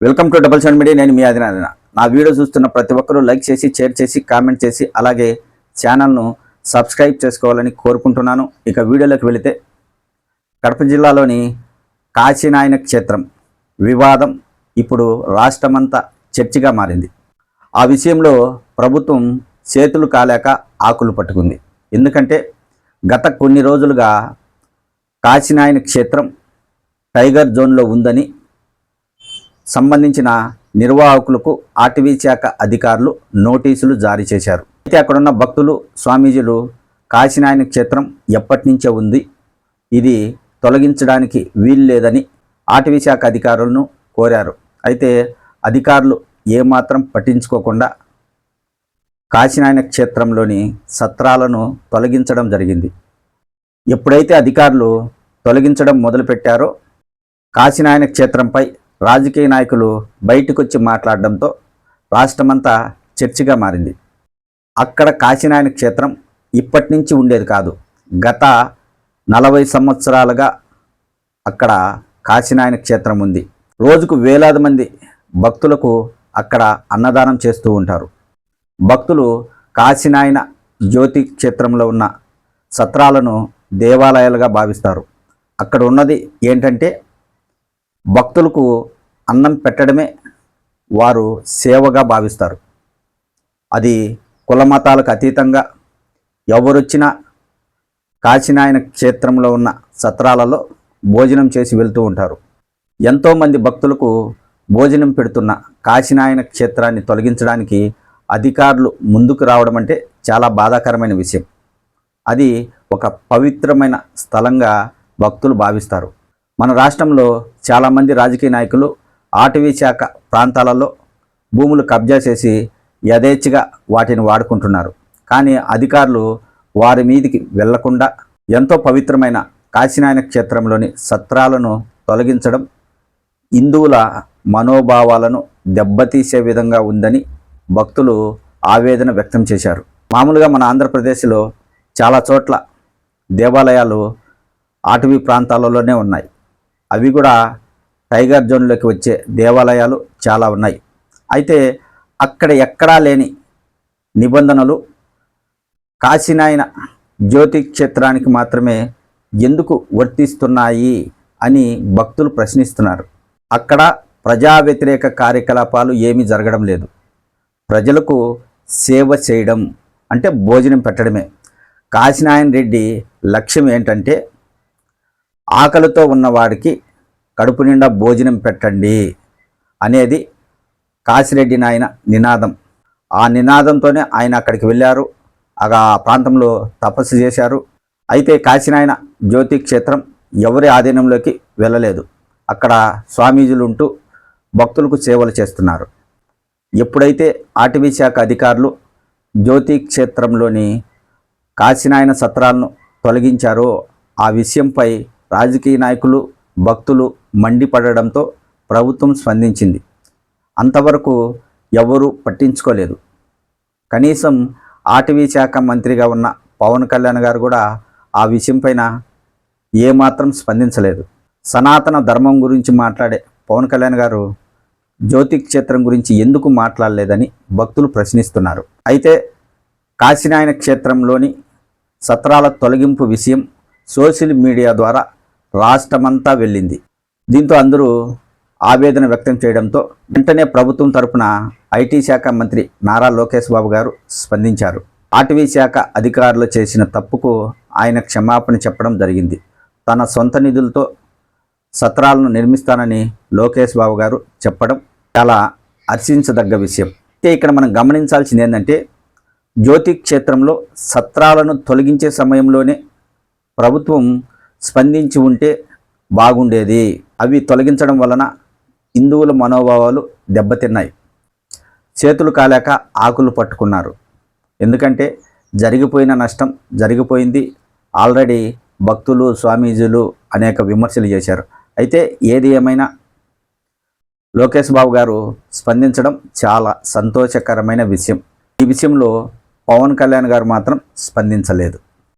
Welcome to double seven media. నేను మీ ఆదినారాయణ. నా video చూస్తున్న ప్రతి ఒక్కరూ లైక్ చేసి, షేర్ చేసి, కామెంట్ చేసి, అలాగే ఛానల్ను సబ్స్క్రైబ్ చేసుకోవాలని కోరుకుంటున్నాను. ఇక వీడియోలోకి వెళితే, కడప జిల్లాలోని కాశీనాయన క్షేత్రం వివాదం ఇప్పుడు రాష్ట్రమంతా చర్చగా మారింది. ఆ విషయంలో ప్రభుత్వం చేతులు కాలేక ఆకులు పట్టుకుంది. ఎందుకంటే గత కొన్ని రోజులుగా కాశీనాయన క్షేత్రం టైగర్ జోన్లో ఉందని సంబంధించిన నిర్వాహకులకు అటవీ శాఖ అధికారులు నోటీసులు జారీ చేశారు. అయితే అక్కడున్న భక్తులు, స్వామీజీలు కాశీనాయన క్షేత్రం ఎప్పటి నుంచే ఉంది, ఇది తొలగించడానికి వీలు లేదని అటవీ శాఖ అధికారులను కోరారు. అయితే అధికారులు ఏమాత్రం పట్టించుకోకుండా కాశీనాయన క్షేత్రంలోని సత్రాలను తొలగించడం జరిగింది. ఎప్పుడైతే అధికారులు తొలగించడం మొదలుపెట్టారో కాశీనాయన క్షేత్రంపై రాజకీయ నాయకులు బయటకొచ్చి మాట్లాడడంతో రాష్ట్రమంతా చర్చగా మారింది. అక్కడ కాశీనాయన క్షేత్రం ఇప్పటి నుంచి ఉండేది కాదు. గత 40 సంవత్సరాలుగా అక్కడ కాశీనాయన క్షేత్రం ఉంది. రోజుకు వేలాది మంది భక్తులకు అక్కడ అన్నదానం చేస్తూ ఉంటారు. భక్తులు కాశీనాయన జ్యోతి క్షేత్రంలో ఉన్న సత్రాలను దేవాలయాలుగా భావిస్తారు. అక్కడ ఉన్నది ఏంటంటే భక్తులకు అన్నం పెట్టడమే వారు సేవగా భావిస్తారు. అది కులమతాలకు అతీతంగా ఎవరొచ్చినా కాశీనాయన క్షేత్రంలో ఉన్న సత్రాలలో భోజనం చేసి వెళ్తూ ఉంటారు. ఎంతోమంది భక్తులకు భోజనం పెడుతున్న కాశీనాయన క్షేత్రాన్ని తొలగించడానికి అధికారులు ముందుకు రావడం అంటే చాలా బాధాకరమైన విషయం. అది ఒక పవిత్రమైన స్థలంగా భక్తులు భావిస్తారు. మన రాష్ట్రంలో చాలామంది రాజకీయ నాయకులు అటవీ శాఖ ప్రాంతాలలో భూములు కబ్జా చేసి యథేచ్ఛగా వాటిని వాడుకుంటున్నారు. కానీ అధికారులు వారి మీదికి వెళ్లకుండా ఎంతో పవిత్రమైన కాశీనాయన క్షేత్రంలోని సత్రాలను తొలగించడం హిందువుల మనోభావాలను దెబ్బతీసే విధంగా ఉందని భక్తులు ఆవేదన వ్యక్తం చేశారు. మామూలుగా మన ఆంధ్రప్రదేశ్లో చాలా చోట్ల దేవాలయాలు అటవీ ప్రాంతాలలోనే ఉన్నాయి. అవి కూడా టైగర్ జోన్లోకి వచ్చే దేవాలయాలు చాలా ఉన్నాయి. అయితే అక్కడ ఎక్కడా లేని నిబంధనలు కాశీనాయన జ్యోతి క్షేత్రానికి మాత్రమే ఎందుకు వర్తిస్తున్నాయి అని భక్తులు ప్రశ్నిస్తున్నారు. అక్కడ ప్రజా వ్యతిరేక కార్యకలాపాలు ఏమీ జరగడం లేదు. ప్రజలకు సేవ చేయడం అంటే భోజనం పెట్టడమే. కాశీనాయన రెడ్డి లక్ష్యం ఏంటంటే ఆకలితో ఉన్నవాడికి కడుపు నిండా భోజనం పెట్టండి అనేది కాశిరెడ్డి నాయన నినాదం. ఆ నినాదంతోనే ఆయన అక్కడికి వెళ్ళారు. ఆ ప్రాంతంలో తపస్సు చేశారు. అయితే కాశీనాయన జ్యోతి క్షేత్రం ఎవరి ఆధీనంలోకి వెళ్ళలేదు. అక్కడ స్వామీజీలు ఉంటూ భక్తులకు సేవలు చేస్తున్నారు. ఎప్పుడైతే అటవీ శాఖ అధికారులు జ్యోతి క్షేత్రంలోని కాశీనాయన సత్రాలను తొలగించారో ఆ విషయంపై రాజకీయ నాయకులు, భక్తులు మండిపడడంతో ప్రభుత్వం స్పందించింది. అంతవరకు ఎవరూ పట్టించుకోలేదు. కనీసం అటవీ శాఖ మంత్రిగా ఉన్న పవన్ కళ్యాణ్ గారు కూడా ఆ విషయంపైన ఏమాత్రం స్పందించలేదు. సనాతన ధర్మం గురించి మాట్లాడే పవన్ కళ్యాణ్ గారు జ్యోతి క్షేత్రం గురించి ఎందుకు మాట్లాడలేదని భక్తులు ప్రశ్నిస్తున్నారు. అయితే కాశీనాయన క్షేత్రంలోని సత్రాల తొలగింపు విషయం సోషల్ మీడియా ద్వారా రాష్ట్రమంతా వెళ్ళింది. దీంతో అందరూ ఆవేదన వ్యక్తం చేయడంతో వెంటనే ప్రభుత్వం తరపున ఐటీ శాఖ మంత్రి నారా లోకేష్ బాబు గారు స్పందించారు. అటవీ శాఖ అధికారులు చేసిన తప్పుకు ఆయన క్షమాపణ చెప్పడం జరిగింది. తన సొంత నిధులతో సత్రాలను నిర్మిస్తానని లోకేష్ బాబు గారు చెప్పడం చాలా హర్షించదగ్గ విషయం. అయితే ఇక్కడ మనం గమనించాల్సింది ఏంటంటే జ్యోతి క్షేత్రంలో సత్రాలను తొలగించే సమయంలోనే ప్రభుత్వం స్పందించి ఉంటే బాగుండేది. అవి తొలగించడం వలన హిందువుల మనోభావాలు దెబ్బతిన్నాయి. చేతులు కాలేక ఆకులు పట్టుకున్నారు. ఎందుకంటే జరిగిపోయిన నష్టం జరిగిపోయింది. ఆల్రెడీ భక్తులు, స్వామీజీలు అనేక విమర్శలు చేశారు. అయితే ఏది ఏమైనా లోకేష్ బాబు గారు స్పందించడం చాలా సంతోషకరమైన విషయం. ఈ విషయంలో పవన్ కళ్యాణ్ గారు మాత్రం స్పందించలేదు.